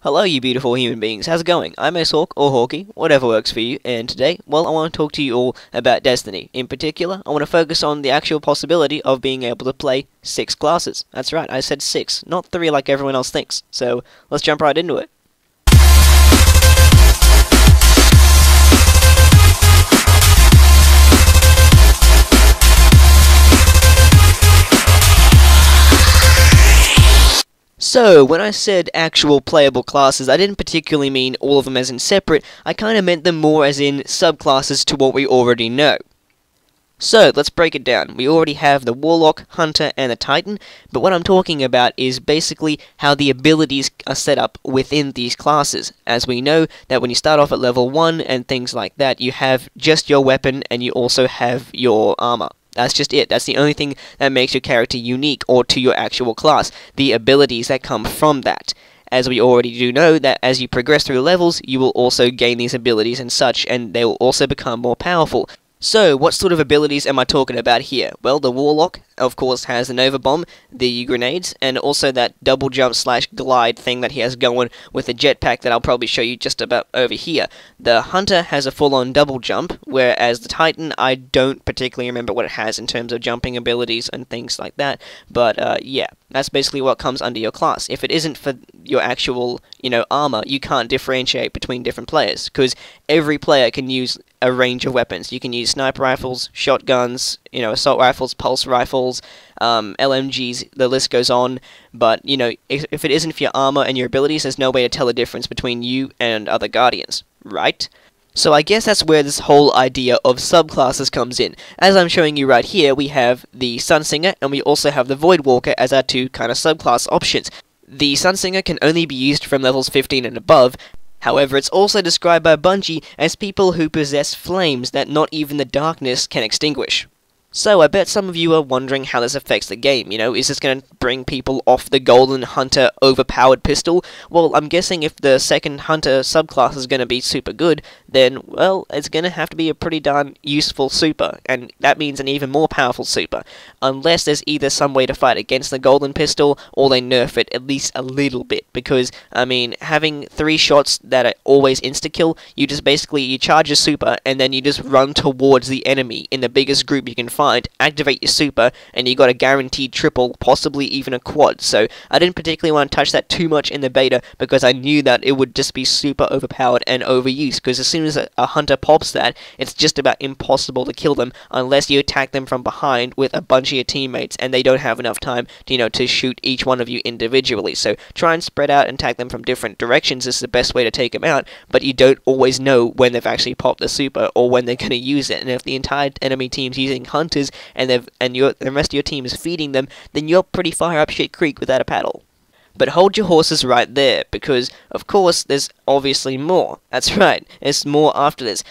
Hello, you beautiful human beings. How's it going? I'm Ace Hawk, or Hawky, whatever works for you, and today, well, I want to talk to you all about Destiny. In particular, I want to focus on the actual possibility of being able to play 6 classes. That's right, I said 6, not 3 like everyone else thinks. So, let's jump right into it. So, when I said actual playable classes, I didn't particularly mean all of them as in separate, I kinda meant them more as in subclasses to what we already know. So, let's break it down. We already have the Warlock, Hunter, and the Titan, but what I'm talking about is basically how the abilities are set up within these classes. As we know that when you start off at level 1 and things like that, you have just your weapon and you also have your armor. That's just it. That's the only thing that makes your character unique or to your actual class. The abilities that come from that. As we already do know that as you progress through levels, you will also gain these abilities and such, and they will also become more powerful. So, what sort of abilities am I talking about here? Well, the Warlock, of course, has the Nova Bomb, the grenades, and also that double jump / glide thing that he has going with the jetpack that I'll probably show you just about over here. The Hunter has a full-on double jump, whereas the Titan, I don't particularly remember what it has in terms of jumping abilities and things like that, but yeah, that's basically what comes under your class. If it isn't for your actual, armor, you can't differentiate between different players, because every player can use a range of weapons. You can use sniper rifles, shotguns, assault rifles, pulse rifles, LMGs, the list goes on, but, if it isn't for your armor and your abilities, there's no way to tell the difference between you and other Guardians, right? So I guess that's where this whole idea of subclasses comes in. As I'm showing you right here, we have the Sunsinger, and we also have the Voidwalker as our two kind of subclass options. The Sunsinger can only be used from levels 15 and above. However, it's also described by Bungie as people who possess flames that not even the darkness can extinguish. So, I bet some of you are wondering how this affects the game, is this going to bring people off the Golden Hunter overpowered pistol? Well, I'm guessing if the second Hunter subclass is going to be super good, then, well, it's going to have to be a pretty darn useful super, and that means an even more powerful super. Unless there's either some way to fight against the Golden Pistol, or they nerf it at least a little bit, because, having 3 shots that are always insta-kill, you charge your super, and then you just run towards the enemy in the biggest group you can find, activate your super, and you got a guaranteed triple, possibly even a quad. So I didn't particularly want to touch that too much in the beta because I knew that it would just be super overpowered and overused, because as soon as a hunter pops that, it's just about impossible to kill them unless you attack them from behind with a bunch of your teammates and they don't have enough time to shoot each one of you individually. So try and spread out and attack them from different directions is the best way to take them out, but you don't always know when they've actually popped the super or when they're going to use it. And if the entire enemy team's using hunters and the rest of your team is feeding them, then you're pretty far up shit creek without a paddle. But hold your horses right there, because, of course, there's obviously more. That's right, there's more after this.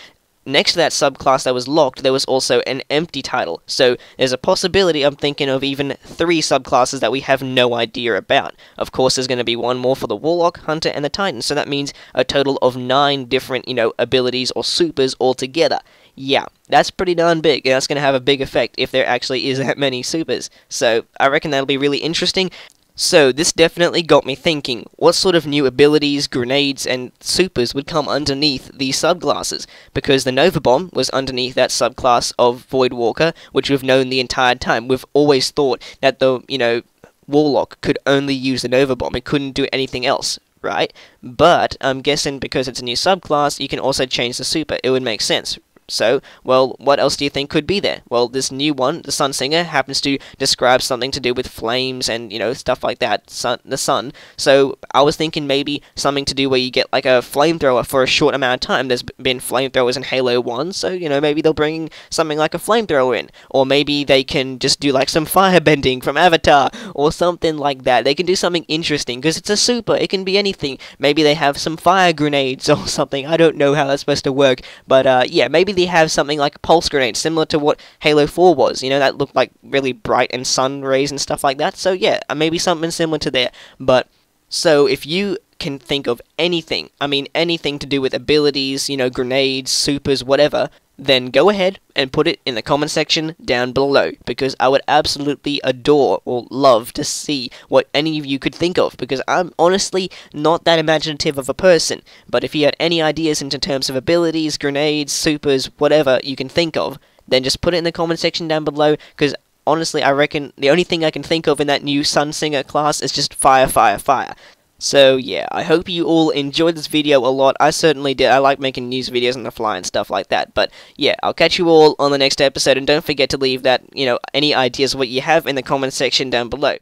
Next to that subclass that was locked, there was also an empty title, so there's a possibility I'm thinking of even 3 subclasses that we have no idea about. Of course, there's going to be one more for the Warlock, Hunter, and the Titan, so that means a total of 9 different, abilities or supers altogether. Yeah, that's pretty darn big, and that's going to have a big effect if there actually is that many supers. So, I reckon that'll be really interesting. So, this definitely got me thinking, what sort of new abilities, grenades, and supers would come underneath these subclasses? Because the Nova Bomb was underneath that subclass of Voidwalker, which we've known the entire time. We've always thought that the, Warlock could only use the Nova Bomb, it couldn't do anything else, right? But, I'm guessing because it's a new subclass, you can also change the super. It would make sense. So, well, what else do you think could be there? Well, this new one, the Sunsinger, happens to describe something to do with flames and, stuff like that, the sun. So, I was thinking maybe something to do where you get, like, a flamethrower for a short amount of time. There's been flamethrowers in Halo 1, so, maybe they'll bring something like a flamethrower in. Or maybe they can just do, like, some firebending from Avatar, or something like that. They can do something interesting, because it's a super, it can be anything. Maybe they have some fire grenades or something. I don't know how that's supposed to work, but, yeah, maybe they have something like pulse grenades, similar to what Halo 4 was, that looked like really bright and sun rays and stuff like that. So yeah, maybe something similar to there. But so if you can think of anything, I mean anything to do with abilities, grenades, supers, whatever, then go ahead and put it in the comment section down below, because I would absolutely adore or love to see what any of you could think of, because I'm honestly not that imaginative of a person. But if you had any ideas in terms of abilities, grenades, supers, whatever you can think of, then just put it in the comment section down below, because honestly I reckon the only thing I can think of in that new Sunsinger class is just fire, fire, fire. So yeah, I hope you all enjoyed this video a lot. I certainly did. I like making news videos on the fly and stuff like that. But yeah, I'll catch you all on the next episode, and don't forget to leave that, any ideas what you have in the comment section down below.